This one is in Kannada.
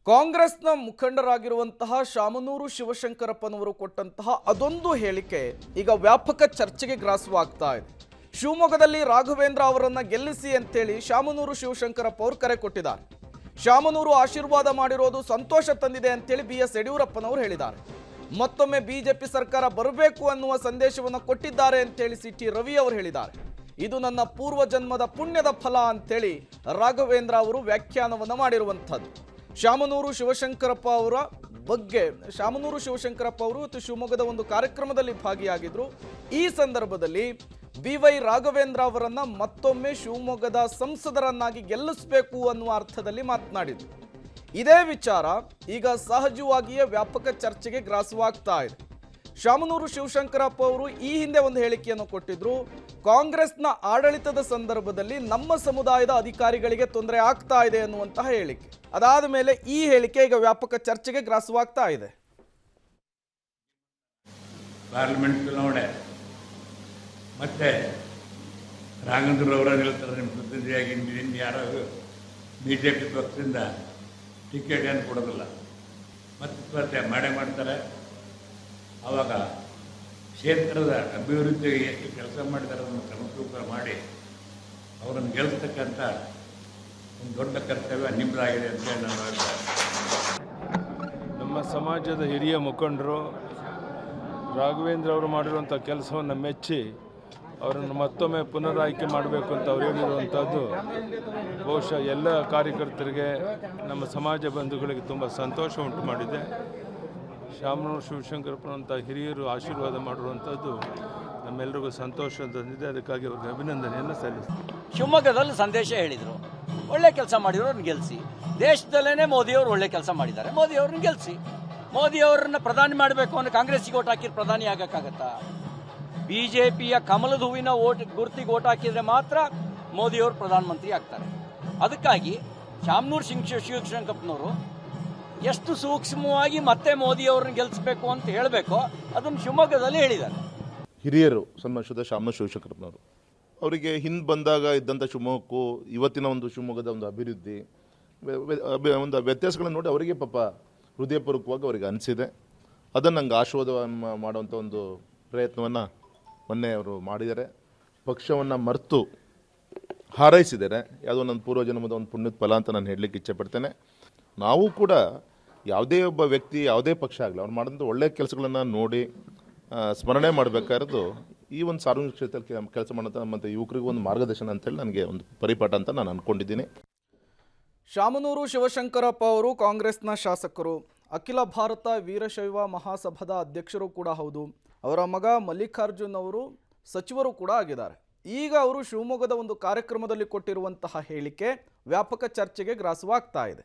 ಕಾಂಗ್ರೆಸ್ನ ಮುಖಂಡರಾಗಿರುವಂತಹ ಶಾಮನೂರು ಶಿವಶಂಕರಪ್ಪನವರು ಕೊಟ್ಟಂತಹ ಅದೊಂದು ಹೇಳಿಕೆ ಈಗ ವ್ಯಾಪಕ ಚರ್ಚೆಗೆ ಗ್ರಾಸವಾಗ್ತಾ ಇದೆ. ಶಿವಮೊಗ್ಗದಲ್ಲಿ ರಾಘವೇಂದ್ರ ಅವರನ್ನ ಗೆಲ್ಲಿಸಿ ಅಂತೇಳಿ ಶಾಮನೂರು ಶಿವಶಂಕರಪ್ಪ ಅವರು ಕರೆ ಕೊಟ್ಟಿದ್ದಾರೆ. ಶಾಮನೂರು ಆಶೀರ್ವಾದ ಮಾಡಿರೋದು ಸಂತೋಷ ತಂದಿದೆ ಅಂತೇಳಿ BS ಯಡಿಯೂರಪ್ಪನವರು ಹೇಳಿದ್ದಾರೆ. ಮತ್ತೊಮ್ಮೆ ಬಿಜೆಪಿ ಸರ್ಕಾರ ಬರಬೇಕು ಅನ್ನುವ ಸಂದೇಶವನ್ನು ಕೊಟ್ಟಿದ್ದಾರೆ ಅಂತೇಳಿ CT ರವಿ ಅವರು ಹೇಳಿದ್ದಾರೆ. ಇದು ನನ್ನ ಪೂರ್ವ ಜನ್ಮದ ಪುಣ್ಯದ ಫಲ ಅಂತೇಳಿ ರಾಘವೇಂದ್ರ ಅವರು ವ್ಯಾಖ್ಯಾನವನ್ನು ಮಾಡಿರುವಂಥದ್ದು. ಶಾಮನೂರು ಶಿವಶಂಕರಪ್ಪ ಅವರ ಬಗ್ಗೆ ಶಾಮನೂರು ಶಿವಶಂಕರಪ್ಪ ಅವರು ಇವತ್ತು ಶಿವಮೊಗ್ಗದ ಒಂದು ಕಾರ್ಯಕ್ರಮದಲ್ಲಿ ಭಾಗಿಯಾಗಿದ್ರು. ಈ ಸಂದರ್ಭದಲ್ಲಿ BY ರಾಘವೇಂದ್ರ ಅವರನ್ನ ಮತ್ತೊಮ್ಮೆ ಶಿವಮೊಗ್ಗದ ಸಂಸದರನ್ನಾಗಿ ಗೆಲ್ಲಿಸಬೇಕು ಅನ್ನುವ ಅರ್ಥದಲ್ಲಿ ಮಾತನಾಡಿದ್ರು. ಇದೇ ವಿಚಾರ ಈಗ ಸಹಜವಾಗಿಯೇ ವ್ಯಾಪಕ ಚರ್ಚೆಗೆ ಗ್ರಾಸವಾಗ್ತಾ ಇದೆ. ಶಾಮನೂರು ಶಿವಶಂಕರಪ್ಪ ಅವರು ಈ ಹಿಂದೆ ಒಂದು ಹೇಳಿಕೆಯನ್ನು ಕೊಟ್ಟಿದ್ರು. ಕಾಂಗ್ರೆಸ್ನ ಆಡಳಿತದ ಸಂದರ್ಭದಲ್ಲಿ ನಮ್ಮ ಸಮುದಾಯದ ಅಧಿಕಾರಿಗಳಿಗೆ ತೊಂದರೆ ಆಗ್ತಾ ಇದೆ ಅನ್ನುವಂತಹ ಹೇಳಿಕೆ. ಅದಾದ ಮೇಲೆ ಈ ಹೇಳಿಕೆ ಈಗ ವ್ಯಾಪಕ ಚರ್ಚೆಗೆ ಗ್ರಾಸವಾಗ್ತಾ ಇದೆ. ಪಾರ್ಲಿಮೆಂಟ್ ಚುನಾವಣೆ ಮತ್ತೆ ರಾಘವೇಂದ್ರ ಅವರ ನಿಲ್ತಾರೆ ನಿಮ್ಮ ಪ್ರತಿನಿಧಿಯಾಗಿ. ಯಾರೋ BJP ಪಕ್ಷದಿಂದ ಟಿಕೆಟ್ ಏನು ಕೊಡೋದಿಲ್ಲ, ಮತ್ತೆ ಮಾಡೇ ಮಾಡ್ತಾರೆ. ಆವಾಗ ಕ್ಷೇತ್ರದ ಅಭಿವೃದ್ಧಿಗೆ ಎಷ್ಟು ಕೆಲಸ ಮಾಡಿದ್ದಾರೆ ಅದನ್ನು ಸಮತೂಕ ಮಾಡಿ ಅವರನ್ನು ಗೆಲ್ಲಿಸ್ತಕ್ಕಂಥ ಒಂದು ದೊಡ್ಡ ಕರ್ತವ್ಯ ನಿಮ್ಮದಾಗಿದೆ ಅಂತ ಹೇಳಿ ನಾನು ಹೇಳ್ತಾರೆ. ನಮ್ಮ ಸಮಾಜದ ಹಿರಿಯ ಮುಖಂಡರು ರಾಘವೇಂದ್ರ ಅವರು ಮಾಡಿರುವಂಥ ಕೆಲಸವನ್ನು ಮೆಚ್ಚಿ ಅವರನ್ನು ಮತ್ತೊಮ್ಮೆ ಪುನರಾಯ್ಕೆ ಮಾಡಬೇಕು ಅಂತ ಅವ್ರು ಹೇಳಿರುವಂಥದ್ದು ಬಹುಶಃ ಎಲ್ಲ ಕಾರ್ಯಕರ್ತರಿಗೆ, ನಮ್ಮ ಸಮಾಜ ಬಂಧುಗಳಿಗೆ ತುಂಬ ಸಂತೋಷ ಉಂಟು ಮಾಡಿದೆ. ಶಾಮನೂರು ಶಿವಶಂಕರಪ್ಪನಂಥ ಹಿರಿಯರು ಆಶೀರ್ವಾದ ಮಾಡಿರುವಂಥದ್ದು ನಮ್ಮೆಲ್ಲರಿಗೂ ಸಂತೋಷ ತಂದಿದೆ. ಅದಕ್ಕಾಗಿ ಅವ್ರಿಗೆ ಅಭಿನಂದನೆಯನ್ನು ಸಲ್ಲಿಸ್ತೀನಿ. ಶಿವಮೊಗ್ಗದಲ್ಲಿ ಸಂದೇಶ ಹೇಳಿದರು, ಒಳ್ಳೆ ಕೆಲಸ ಮಾಡಿರೋರನ್ನ ಗೆಲ್ಲಿಸಿ. ದೇಶದಲ್ಲೇ ಮೋದಿಯವರು ಒಳ್ಳೆ ಕೆಲಸ ಮಾಡಿದ್ದಾರೆ, ಮೋದಿಯವ್ರನ್ನ ಗೆಲ್ಲಿಸಿ. ಮೋದಿಯವರನ್ನ ಪ್ರಧಾನಿ ಮಾಡಬೇಕು ಅನ್ನೋ ಕಾಂಗ್ರೆಸ್ಸಿಗೆ ಓಟ್ ಹಾಕಿದ್ರೆ ಪ್ರಧಾನಿ ಆಗಕ್ಕಾಗತ್ತಾ? BJPಯ ಕಮಲದ ಹೂವಿನ ಗುರುತಿಗೆ ಓಟ್ ಹಾಕಿದರೆ ಮಾತ್ರ ಮೋದಿಯವರು ಪ್ರಧಾನಮಂತ್ರಿ ಆಗ್ತಾರೆ. ಅದಕ್ಕಾಗಿ ಶಾಮನೂರು ಶಿವಶಂಕರಪ್ಪನವರು ಎಷ್ಟು ಸೂಕ್ಷ್ಮವಾಗಿ ಮತ್ತೆ ಮೋದಿಯವ್ರನ್ನ ಗೆಲ್ಲಿಸಬೇಕು ಅಂತ ಹೇಳಬೇಕು, ಅದನ್ನು ಶಿವಮೊಗ್ಗದಲ್ಲಿ ಹೇಳಿದ್ದಾರೆ. ಹಿರಿಯರು ಸನ್ಮಾನಿಸಿದ ಶಾಮನೂರು ಶಿವಶಂಕರಪ್ಪನವರು ಅವರಿಗೆ ಹಿಂದೆ ಬಂದಾಗ ಇದ್ದಂಥ ಶಿವಮೊಗ್ಗಕ್ಕೂ ಇವತ್ತಿನ ಒಂದು ಶಿವಮೊಗ್ಗದ ಒಂದು ಅಭಿವೃದ್ಧಿ ಒಂದು ವ್ಯತ್ಯಾಸಗಳನ್ನು ನೋಡಿ ಅವರಿಗೆ ಪಾಪ ಹೃದಯಪೂರ್ವಕವಾಗಿ ಅವರಿಗೆ ಅನಿಸಿದೆ. ಅದನ್ನು ನಂಗೆ ಆಶೀರ್ವಾದವನ್ನು ಮಾಡುವಂಥ ಒಂದು ಪ್ರಯತ್ನವನ್ನು ಮೊನ್ನೆ ಅವರು ಮಾಡಿದ್ದಾರೆ. ಪಕ್ಷವನ್ನು ಮರೆತು ಹಾರೈಸಿದ್ದಾರೆ. ಯಾವುದೋ ನನ್ನ ಪೂರ್ವಜನ್ಮದ ಒಂದು ಪುಣ್ಯದ ಫಲ ಅಂತ ನಾನು ಹೇಳಲಿಕ್ಕೆ ಇಚ್ಛೆಪಡ್ತೇನೆ. ನಾವು ಕೂಡ ಯಾವುದೇ ಒಬ್ಬ ವ್ಯಕ್ತಿ ಯಾವುದೇ ಪಕ್ಷ ಆಗಲಿ ಅವ್ರು ಮಾಡಿದಂಥ ಒಳ್ಳೆಯ ಕೆಲಸಗಳನ್ನು ನೋಡಿ ಸ್ಮರಣೆ ಮಾಡಬೇಕಾಗಿರೋದು ಈ ಒಂದು ಸಾರ್ವಜನಿಕ ಕ್ಷೇತ್ರದಲ್ಲಿ ಕೆಲಸ ಮಾಡೋಂಥ ನಮ್ಮಂಥ ಯುವಕರಿಗೂ ಒಂದು ಮಾರ್ಗದರ್ಶನ ಅಂತೇಳಿ ನನಗೆ ಒಂದು ಪರಿಪಾಠ ಅಂತ ನಾನು ಅಂದ್ಕೊಂಡಿದ್ದೀನಿ. ಶಾಮನೂರು ಶಿವಶಂಕರಪ್ಪ ಅವರು ಕಾಂಗ್ರೆಸ್ನ ಶಾಸಕರು, ಅಖಿಲ ಭಾರತ ವೀರಶೈವ ಮಹಾಸಭಾದ ಅಧ್ಯಕ್ಷರು ಕೂಡ ಹೌದು. ಅವರ ಮಗ ಮಲ್ಲಿಕಾರ್ಜುನ್ ಅವರು ಸಚಿವರು ಕೂಡ ಆಗಿದ್ದಾರೆ. ಈಗ ಅವರು ಶಿವಮೊಗ್ಗದ ಒಂದು ಕಾರ್ಯಕ್ರಮದಲ್ಲಿ ಕೊಟ್ಟಿರುವಂತಹ ಹೇಳಿಕೆ ವ್ಯಾಪಕ ಚರ್ಚೆಗೆ ಗ್ರಾಸವಾಗ್ತಾ ಇದೆ.